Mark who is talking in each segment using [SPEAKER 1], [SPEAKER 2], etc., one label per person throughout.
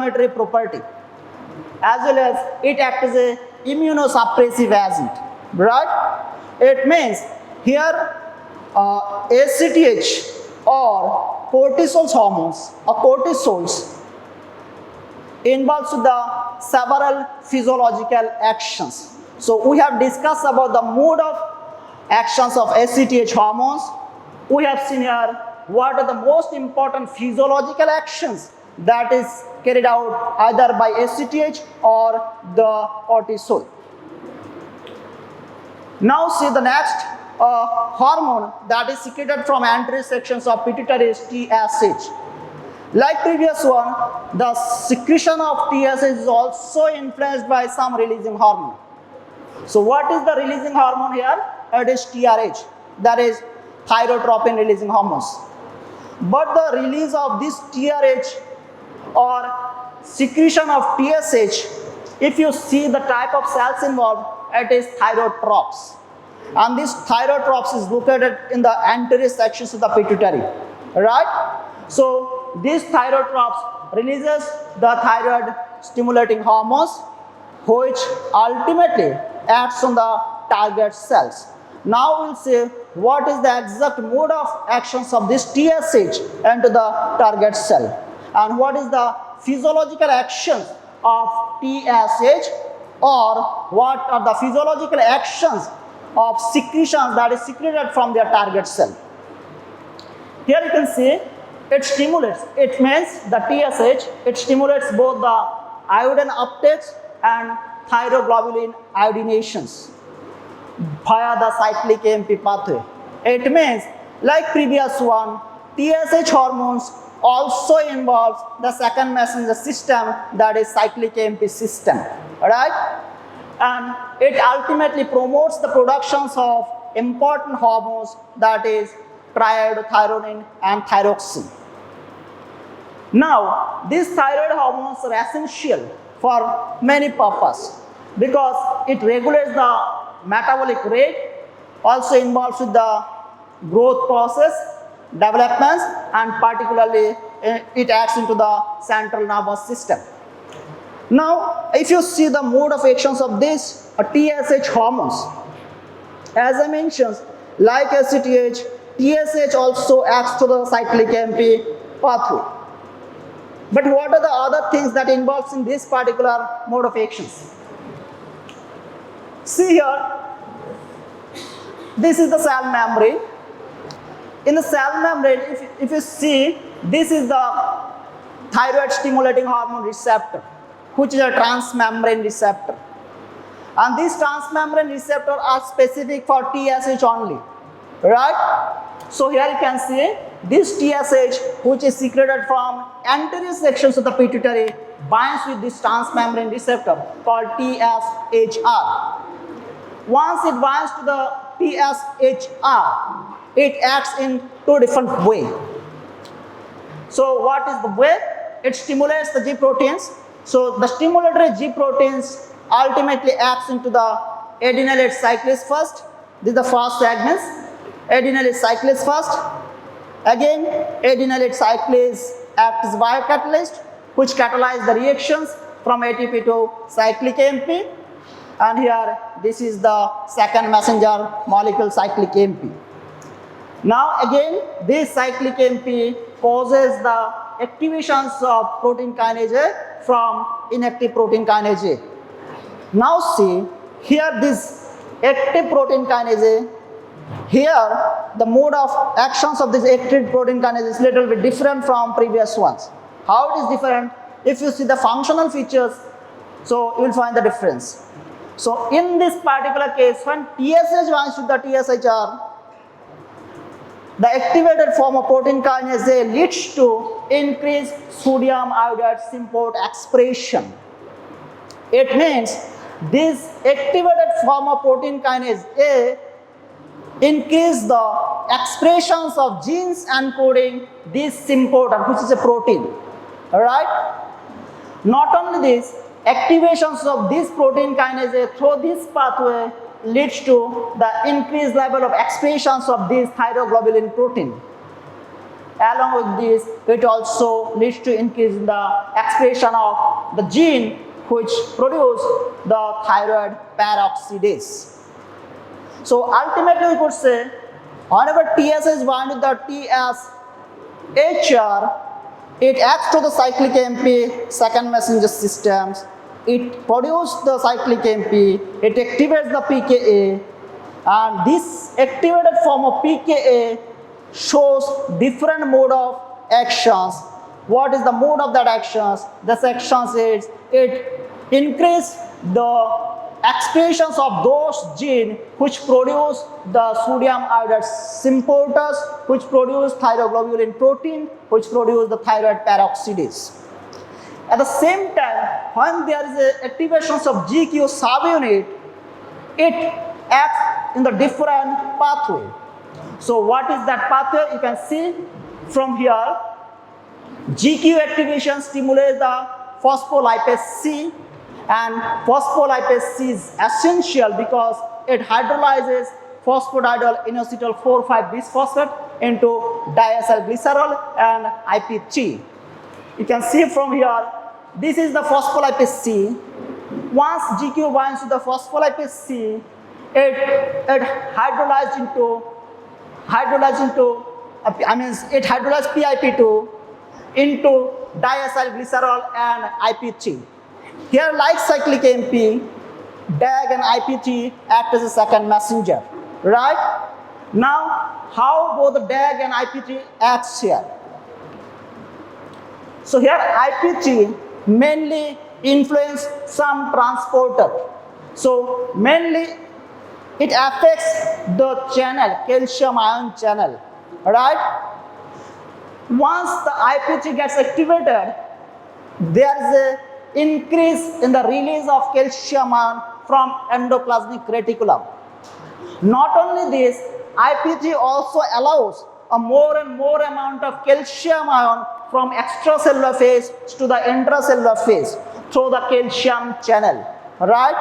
[SPEAKER 1] anti-inflammatory property, as well as it acts as a immunosuppressive agent, right? It means here ACTH or cortisol hormones or cortisols involves the several physiological actions. So we have discussed about the mode of actions of ACTH hormones. We have seen here what are the most important physiological actions that is carried out either by ACTH or the cortisol. Now see the next hormone that is secreted from anterior sections of pituitary is TSH. Like previous one, the secretion of TSH is also influenced by some releasing hormone. So what is the releasing hormone here? It is TRH, that is thyrotropin releasing hormones. But the release of this TRH or secretion of TSH, if you see the type of cells involved, it is thyrotropes. And this thyrotropes is located in the anterior sections of the pituitary, right? So these thyrotropes releases the thyroid-stimulating hormones, which ultimately acts on the target cells. Now we'll see what is the exact mode of actions of this TSH into the target cell, and what is the physiological actions of TSH, or what are the physiological actions of secretions that is secreted from their target cell. Here you can see it stimulates, it means the TSH, it stimulates both the iodine uptakes and thyroglobulin iodinations via the cyclic AMP pathway. It means, like previous one, TSH hormones also involves the second messenger system, that is cyclic AMP system, right? And it ultimately promotes the productions of important hormones, that is triiodothyronine and thyroxine. Now, these thyroid hormones are essential for many purposes because it regulates the metabolic rate, also involves with the growth process, developments, and particularly it acts into the central nervous system. Now, if you see the mode of actions of these TSH hormones, as I mentioned, like ACTH, TSH also acts to the cyclic AMP pathway. But what are the other things that involves in this particular mode of actions? See here, this is the cell membrane. In the cell membrane, if you see, this is the thyroid-stimulating hormone receptor, which is a transmembrane receptor. And these transmembrane receptors are specific for TSH only, right? So here you can see this TSH, which is secreted from anterior sections of the pituitary, binds with this transmembrane receptor called TSHR. Once it binds to the TSHR, it acts in two different ways. So what is the way? It stimulates the G proteins. So the stimulatory G proteins ultimately acts into the adenylate cyclase first. This is the first segments. Adenylate cyclase first. Again, adenylate cyclase acts as biocatalyst, which catalyze the reactions from ATP to cyclic AMP. And here, this is the second messenger molecule, cyclic AMP. Now again, this cyclic AMP causes the activations of protein kinase A from inactive protein kinase A. Now see, here this active protein kinase A, here the mode of actions of this active protein kinase is little bit different from previous ones. How it is different? If you see the functional features, so you will find the difference. So in this particular case, when TSH binds to the TSHR, the activated form of protein kinase A leads to increased sodium iodide symport expression. It means this activated form of protein kinase A increase the expressions of genes encoding this symport, which is a protein. Alright? Not only this, activations of this protein kinase A through this pathway leads to the increased level of expressions of this thyroglobulin protein. Along with this, it also leads to increase in the expression of the gene which produce the thyroid peroxidase. So ultimately we could say, whenever TSH binds with the TSHR, it acts to the cyclic AMP second messenger systems. It produces the cyclic AMP, it activates the pKa, and this activated form of pKa shows different mode of actions. What is the mode of that actions? This actions is it increase the expressions of those genes which produce the sodium iodide synthetase, which produce thyroglobulin protein, which produce the thyroid peroxidase. At the same time, when there is a activations of GQ subunit, it acts in the different pathway. So what is that pathway? You can see from here. GQ activation stimulates the phospholipase C, and phospholipase C is essential because it hydrolyzes phosphodiol inositol 4,5-bisphosphate into diacylglycerol and IP3. You can see from here, this is the phospholipase C. Once GQ binds to the phospholipase C, it hydrolyzes PIP2 into diacylglycerol and IP3. Here, like cyclic AMP, DAG and IP3 act as a second messenger, right? Now, how both the DAG and IP3 acts here? So here, IP3 mainly influence some transporter. So mainly, it affects the channel, calcium ion channel, right? Once the IP3 gets activated, there is a increase in the release of calcium ion from endoplasmic reticulum. Not only this, IP3 also allows a more and more amount of calcium ion from extracellular phase to the intracellular phase through the calcium channel, right?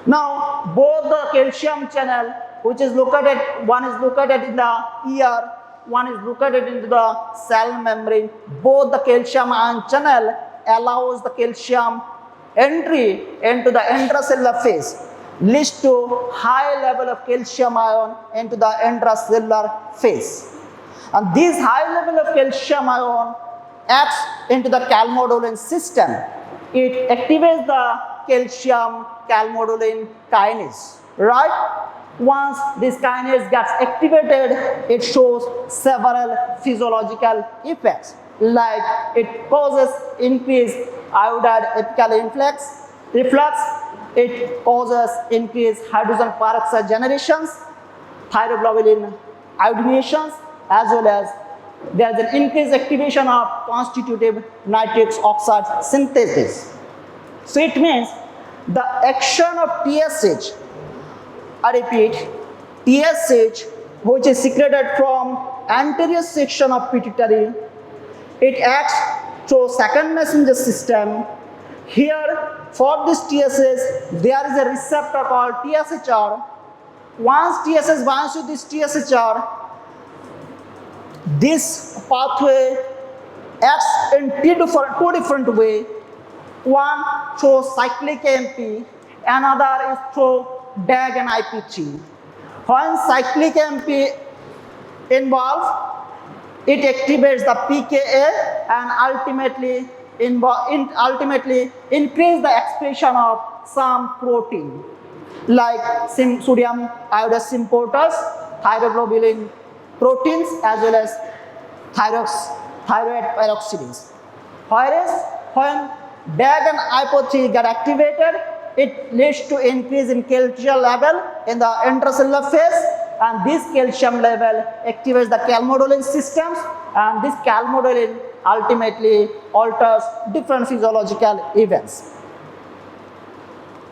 [SPEAKER 1] Now, both the calcium channel, which is located, one is located in the ear, one is located into the cell membrane. Both the calcium ion channel allows the calcium entry into the intracellular phase, leads to high level of calcium ion into the intracellular phase. And this high level of calcium ion acts into the calmodulin system. It activates the calcium calmodulin kinase, right? Once this kinase gets activated, it shows several physiological effects, like it causes increased iodide apical reflux, it causes increased hydrogen peroxide generations, thyroglobulin iodinations, as well as there is an increased activation of constitutive nitric oxide synthesis. So it means the action of TSH, I repeat, TSH, which is secreted from anterior section of pituitary, it acts through second messenger system. Here, for this TSH, there is a receptor called TSHR. Once TSH binds to this TSHR, this pathway acts in two different ways. One through cyclic AMP, another is through DAG and IP3. When cyclic AMP involves, it activates the pKa and ultimately increase the expression of some protein like sodium iodide synthetase, thyroglobulin proteins, as well as thyroid peroxidase. Whereas when DAG and IP3 get activated, it leads to increase in calcium level in the intracellular phase, and this calcium level activates the calmodulin systems, and this calmodulin ultimately alters different physiological events.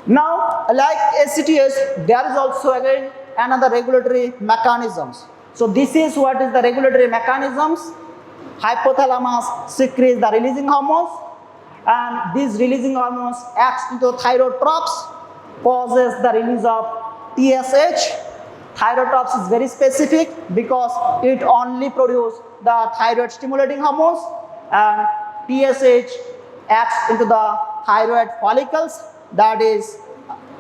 [SPEAKER 1] Now, like ACTH, there is also again another regulatory mechanisms. So this is what is the regulatory mechanisms. Hypothalamus secretes the releasing hormones, and these releasing hormones acts into thyroid trophs, causes the release of TSH. Thyrotrops is very specific because it only produces the thyroid stimulating hormones, and TSH acts into the thyroid follicles, that is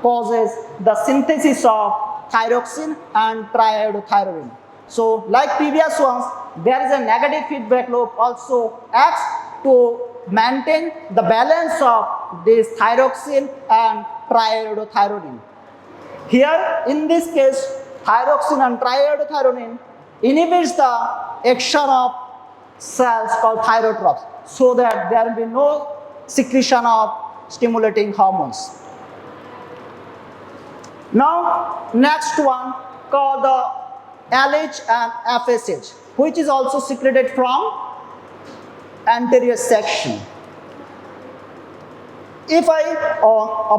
[SPEAKER 1] causes the synthesis of thyroxine and triiodothyronine. So like previous ones, there is a negative feedback loop also acts to maintain the balance of this thyroxine and triiodothyronine. Here in this case, thyroxine and triiodothyronine inhibits the action of cells called thyrotrops, so that there will be no secretion of stimulating hormones. Now next one called the LH and FSH, which is also secreted from anterior section. If I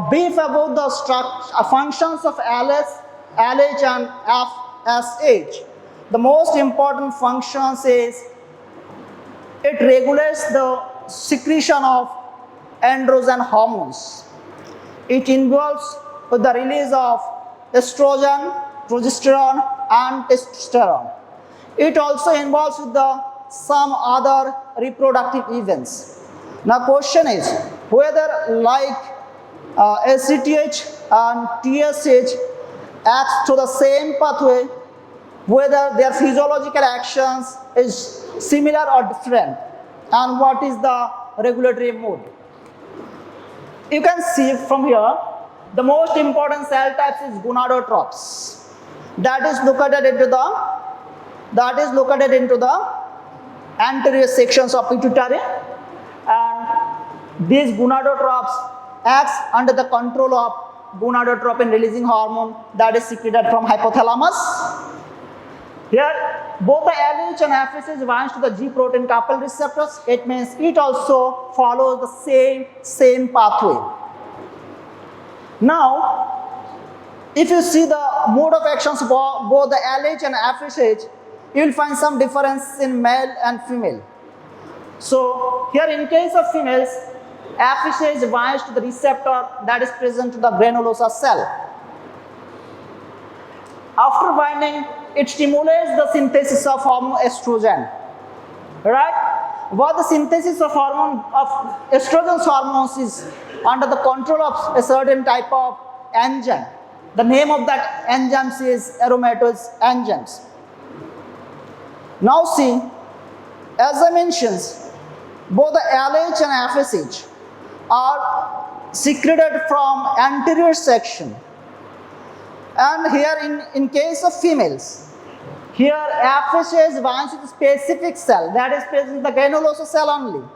[SPEAKER 1] brief about the functions of LH and FSH, the most important functions is it regulates the secretion of androgen hormones. It involves with the release of estrogen, progesterone and testosterone. It also involves with some other reproductive events. Now question is whether like ACTH and TSH acts to the same pathway, whether their physiological actions is similar or different, and what is the regulatory mode. You can see from here the most important cell types is gonadotrops, that is located into the anterior sections of pituitary, and these gonadotrops acts under the control of gonadotropin releasing hormone that is secreted from hypothalamus. Here both the LH and FSH binds to the G protein coupled receptors. It means it also follows the same pathway. Now if you see the mode of actions for both the LH and FSH, you will find some difference in male and female. So here in case of females, FSH binds to the receptor that is present to the granulosa cell. After binding, it stimulates the synthesis of hormone estrogen, right? What the synthesis of estrogen hormones is under the control of a certain type of enzyme. The name of that enzyme is aromatase enzymes. Now see, as I mentioned, both the LH and FSH are secreted from anterior section, and here in case of females, here FSH binds to the specific cell that is present in the granulosa cell only.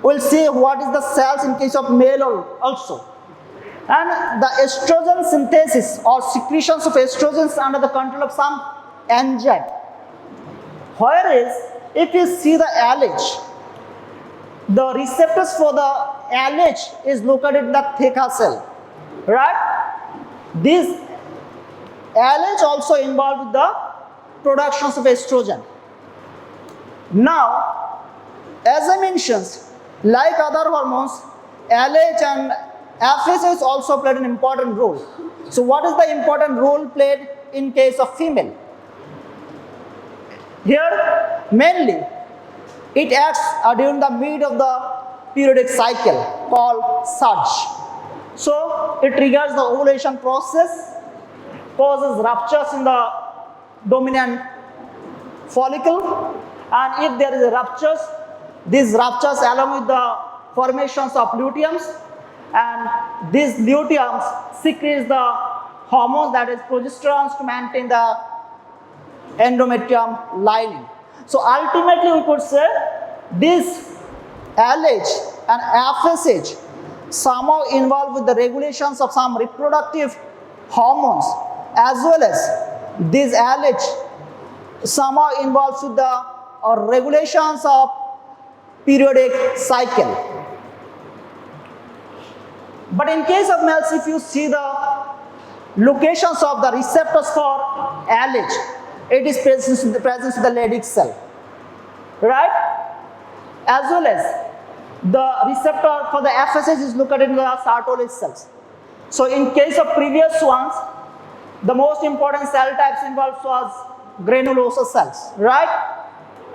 [SPEAKER 1] We'll see what is the cells in case of male also. And the estrogen synthesis or secretions of estrogens under the control of some enzyme. Whereas if you see the LH, the receptors for the LH is located in the theca cell, right? This LH also involved with the productions of estrogen. Now, as I mentioned, like other hormones, LH and FSH also played an important role. So what is the important role played in case of female? Here, mainly, it acts during the mid of the periodic cycle called surge. So it triggers the ovulation process, causes ruptures in the dominant follicle, and if there is a ruptures, these ruptures along with the formations of luteums, and these luteums secretes the hormones that is progesterones to maintain the endometrium lining. So ultimately we could say this LH and FSH somehow involved with the regulations of some reproductive hormones, as well as this LH somehow involves with the regulations of periodic cycle. But in case of males, if you see the locations of the receptors for LH, it is present in the Leydig cell, right? As well as the receptor for the FSH is located in the Sertoli cells. So in case of previous ones, the most important cell types involved was granulosa cells, right?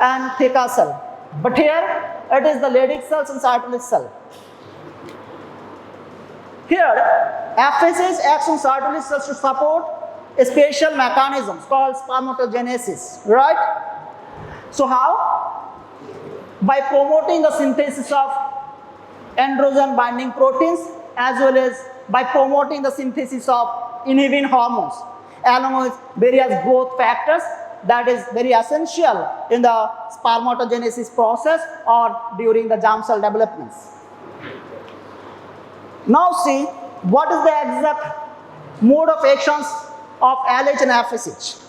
[SPEAKER 1] And theca cell. But here it is the Leydig cells and Sertoli cell. Here, FSH acts on Sertoli cells to support a special mechanisms called spermatogenesis, right? So how? By promoting the synthesis of androgen binding proteins as well as by promoting the synthesis of inhibin hormones along with various growth factors that is very essential in the spermatogenesis process or during the germ cell developments. Now see what is the exact mode of actions of LH and FSH.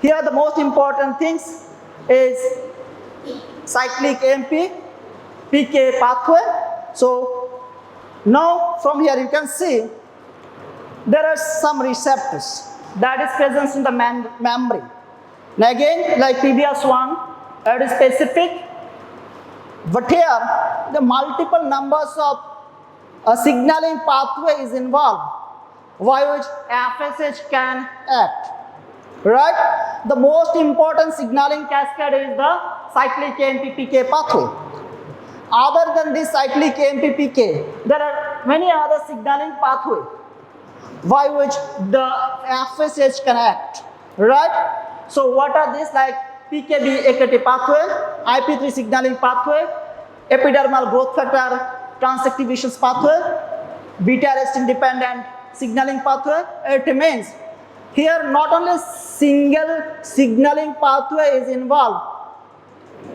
[SPEAKER 1] Here the most important things is cyclic AMP PK pathway. So now from here you can see there are some receptors that is present in the membrane. And again, like previous one, it is specific, but here the multiple numbers of a signaling pathway is involved by which FSH can act, right? The most important signaling cascade is the cyclic AMP-PK pathway. Other than this cyclic AMP-PK, there are many other signaling pathways by which the FSH can act, right? So what are these? Like PKB-AKT pathway, IP3 signaling pathway, epidermal growth factor transactivation pathway, beta-arrestin dependent signaling pathway. It means here not only single signaling pathway is involved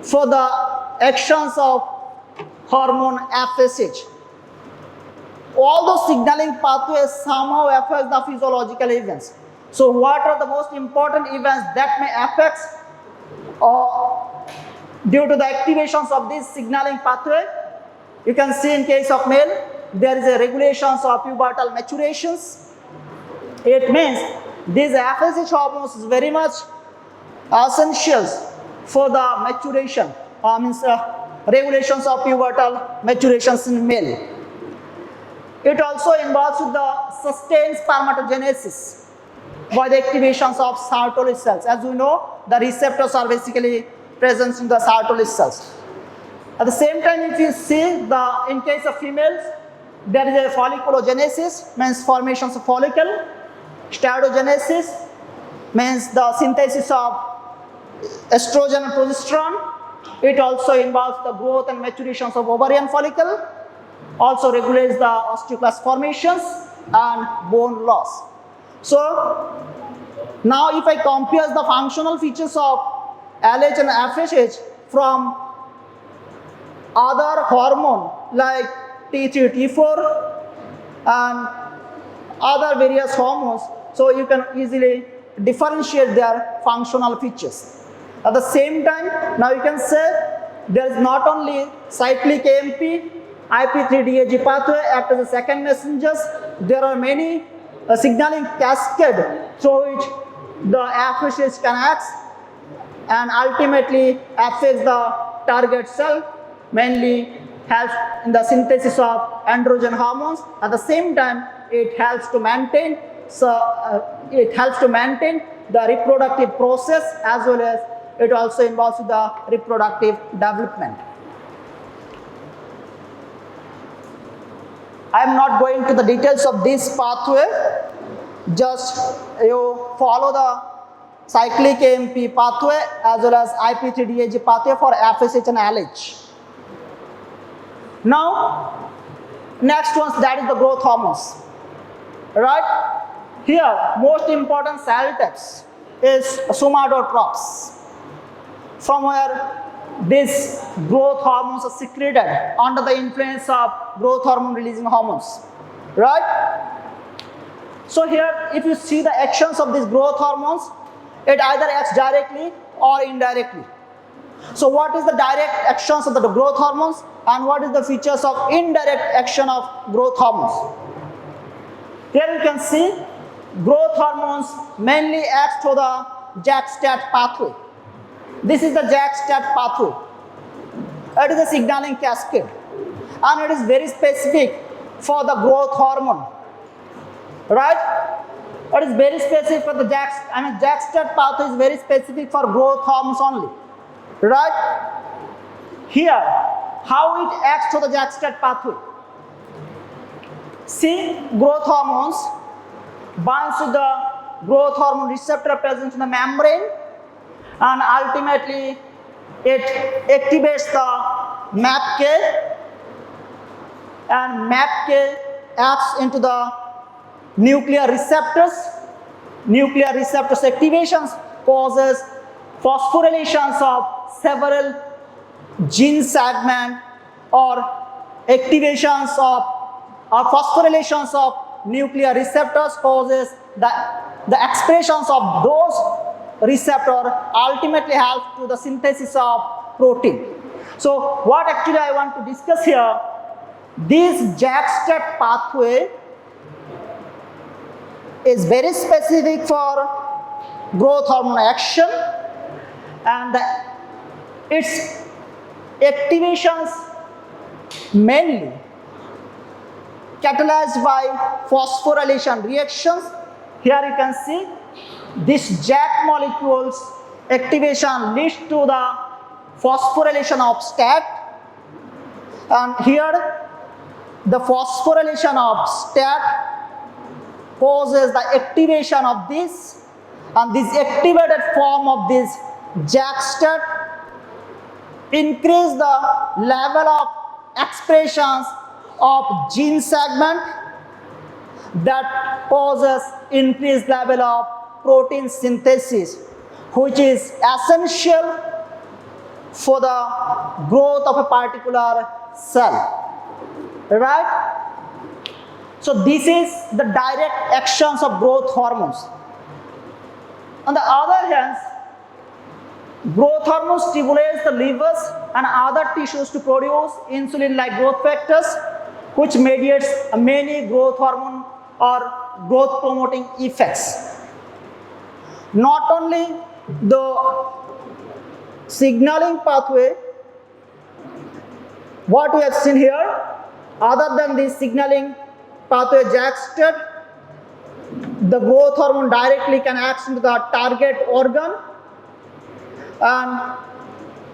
[SPEAKER 1] for the actions of hormone FSH. All those signaling pathways somehow affect the physiological events. So what are the most important events that may affect due to the activations of this signaling pathway? You can see in case of male, there is a regulations of pubertal maturations. It means these FSH hormones is very much essential for the maturation, regulations of pubertal maturations in male. It also involves the sustained spermatogenesis by the activations of Sertoli cells. As you know, the receptors are basically present in the Sertoli cells. At the same time, if you see in case of females, there is a folliculogenesis, means formations of follicle. Steroidogenesis means the synthesis of estrogen and progesterone. It also involves the growth and maturations of ovarian follicle. Also regulates the osteoclast formations and bone loss. So now if I compare the functional features of LH and FSH from other hormone like T3, T4 and other various hormones, so you can easily differentiate their functional features. At the same time, now you can say there is not only cyclic AMP, IP3-DAG pathway act as a second messengers, there are many signaling cascade through which the FSH can act and ultimately affects the target cell, mainly helps in the synthesis of androgen hormones. At the same time, it helps to maintain the reproductive process as well as it also involves the reproductive development. I am not going to the details of this pathway, just you follow the cyclic AMP pathway as well as IP3-DAG pathway for FSH and LH. Now, next one, that is the growth hormones, right? Here, most important cell types is somatotropes, from where these growth hormones are secreted under the influence of growth hormone releasing hormones, right? So here, if you see the actions of these growth hormones, it either acts directly or indirectly. So what is the direct actions of the growth hormones and what is the features of indirect action of growth hormones? Here you can see growth hormones mainly act through the JAK-STAT pathway. This is the JAK-STAT pathway. It is a signaling cascade and it is very specific for the growth hormone, right? It is very specific for the JAK-STAT pathway is very specific for growth hormones only, right? Here, how it acts to the JAK-STAT pathway. See, growth hormones binds to the growth hormone receptor present in the membrane, and ultimately it activates the MAPK, and MAPK acts into the nuclear receptors. Nuclear receptors activations causes phosphorylations of several gene segment or activations of or phosphorylations of nuclear receptors causes the expressions of those receptors ultimately help to the synthesis of protein. So what actually I want to discuss here, this JAK-STAT pathway is very specific for growth hormone action, and its activations mainly catalyzed by phosphorylation reactions. Here you can see this JAK molecules activation leads to the phosphorylation of STAT, and here the phosphorylation of STAT causes the activation of this, and this activated form of this JAK-STAT increase the level of expressions of gene segment that causes increased level of protein synthesis, which is essential for the growth of a particular cell, right? So this is the direct actions of growth hormones. On the other hand, growth hormone stimulates the livers and other tissues to produce insulin-like growth factors, which mediates many growth hormone or growth promoting effects. Not only the signaling pathway, what we have seen here, other than the signaling pathway JAK-STAT, the growth hormone directly can act into the target organ, and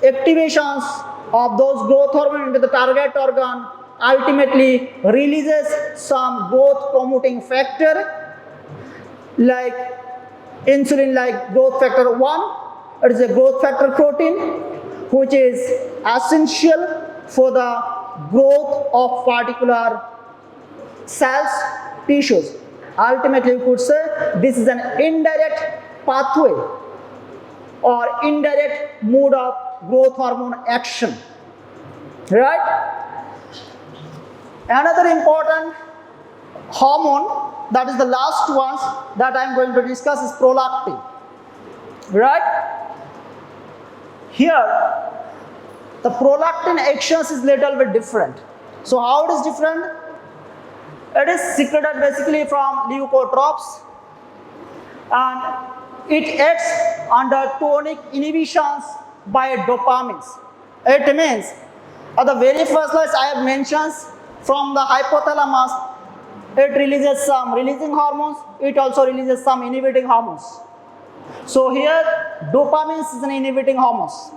[SPEAKER 1] activations of those growth hormone into the target organ ultimately releases some growth promoting factor like insulin like growth factor 1. It is a growth factor protein which is essential for the growth of particular cells, tissues. Ultimately, we could say this is an indirect pathway or indirect mode of growth hormone action, right? Another important hormone, that is the last one that I am going to discuss, is prolactin, right? Here, the prolactin actions is little bit different. So how it is different? It is secreted basically from leukotrophs, and it acts under tonic inhibitions by dopamines. It means at the very first place I have mentioned from the hypothalamus, it releases some releasing hormones, it also releases some inhibiting hormones. So here dopamine is an inhibiting hormones.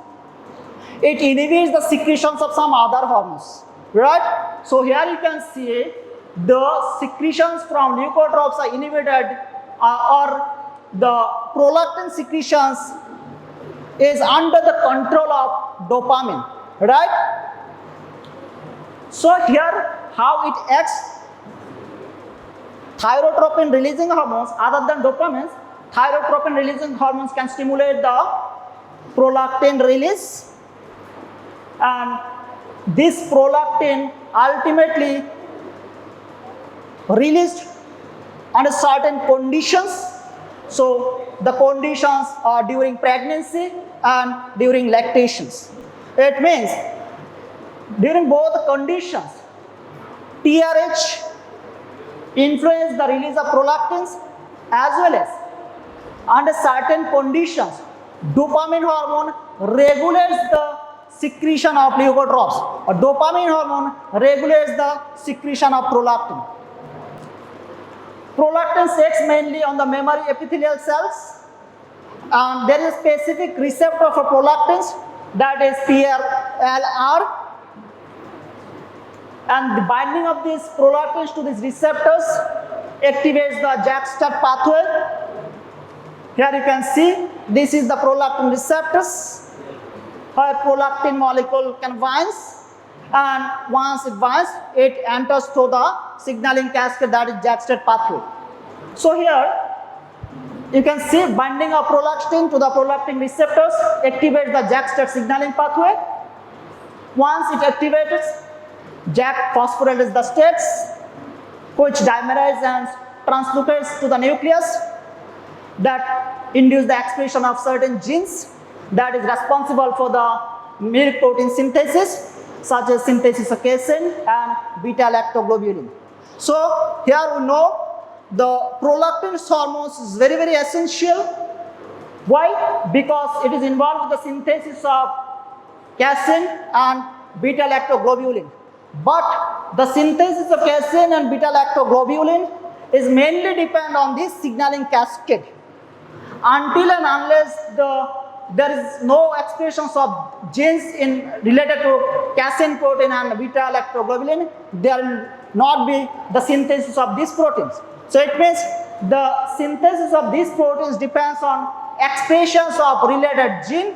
[SPEAKER 1] It inhibits the secretions of some other hormones, right? So here you can see the secretions from leukotrophs are inhibited, or the prolactin secretions is under the control of dopamine, right? So here how it acts, thyrotropin releasing hormones other than dopamine, thyrotropin releasing hormones can stimulate the prolactin release, and this prolactin ultimately released under certain conditions. So the conditions are during pregnancy and during lactations. It means during both conditions, TRH influences the release of prolactins, as well as under certain conditions, dopamine hormone regulates the secretion of leukotrophs, or dopamine hormone regulates the secretion of prolactin. Prolactins acts mainly on the mammary epithelial cells, and there is a specific receptor for prolactins, that is PLR, and the binding of these prolactins to these receptors activates the JAK-STAT pathway. Here you can see this is the prolactin receptors, where prolactin molecule can bind, and once it binds, it enters through the signaling cascade, that is JAK-STAT pathway. So here you can see binding of prolactin to the prolactin receptors activates the JAK-STAT signaling pathway. Once it activates, JAK phosphorylates the states, which dimerizes and translocates to the nucleus, that induce the expression of certain genes that is responsible for the milk protein synthesis, such as synthesis of casein and beta-lactoglobulin. So here we know the prolactin hormones is very, very essential. Why? Because it is involved with the synthesis of casein and beta-lactoglobulin. But the synthesis of casein and beta-lactoglobulin is mainly depend on this signaling cascade. Until and unless there is no expressions of genes related to casein protein and beta-lactoglobulin, there will not be the synthesis of these proteins. So it means the synthesis of these proteins depends on expressions of related gene,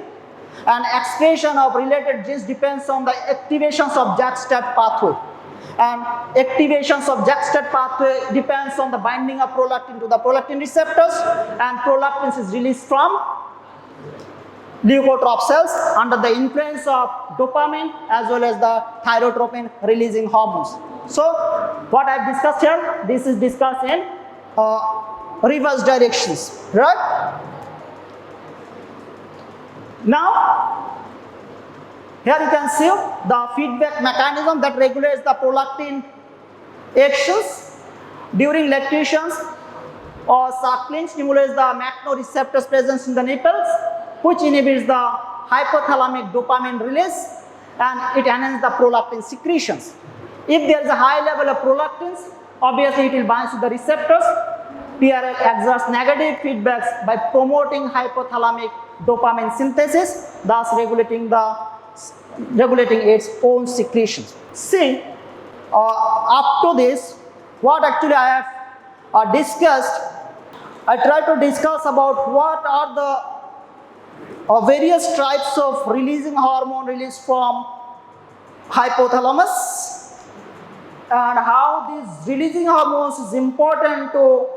[SPEAKER 1] and expression of related genes depends on the activations of JAK-STAT pathway, and activations of JAK-STAT pathway depends on the binding of prolactin to the prolactin receptors, and prolactin is released from leukotrophs cells under the influence of dopamine as well as the thyrotropin releasing hormones. So what I have discussed here, this is discussed in reverse directions, right? Now here you can see the feedback mechanism that regulates the prolactin actions during lactations, or suckling stimulates the mechanoreceptors presence in the nipples, which inhibits the hypothalamic dopamine release, and it enhances the prolactin secretions. If there is a high level of prolactins, obviously it will bind to the receptors. PRL exerts negative feedbacks by promoting hypothalamic dopamine synthesis, thus regulating its own secretions. See, up to this, what actually I have discussed, I try to discuss about what are the various types of releasing hormone released from hypothalamus, and how these releasing hormones is important to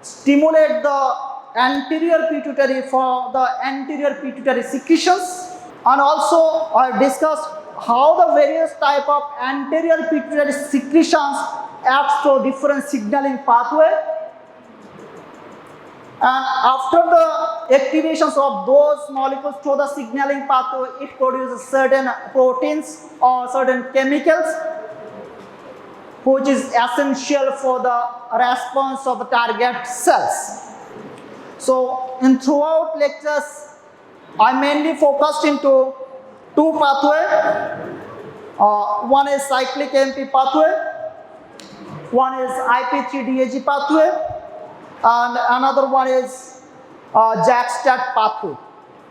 [SPEAKER 1] stimulate the anterior pituitary for the anterior pituitary secretions, and also I discussed how the various type of anterior pituitary secretions acts to different signaling pathway, and after the activations of those molecules to the signaling pathway, it produces certain proteins or certain chemicals which is essential for the response of the target cells. So in throughout lectures, I mainly focused into two pathways. One is cyclic AMP pathway, one is IP3-DAG pathway, and another one is JAK-STAT pathway.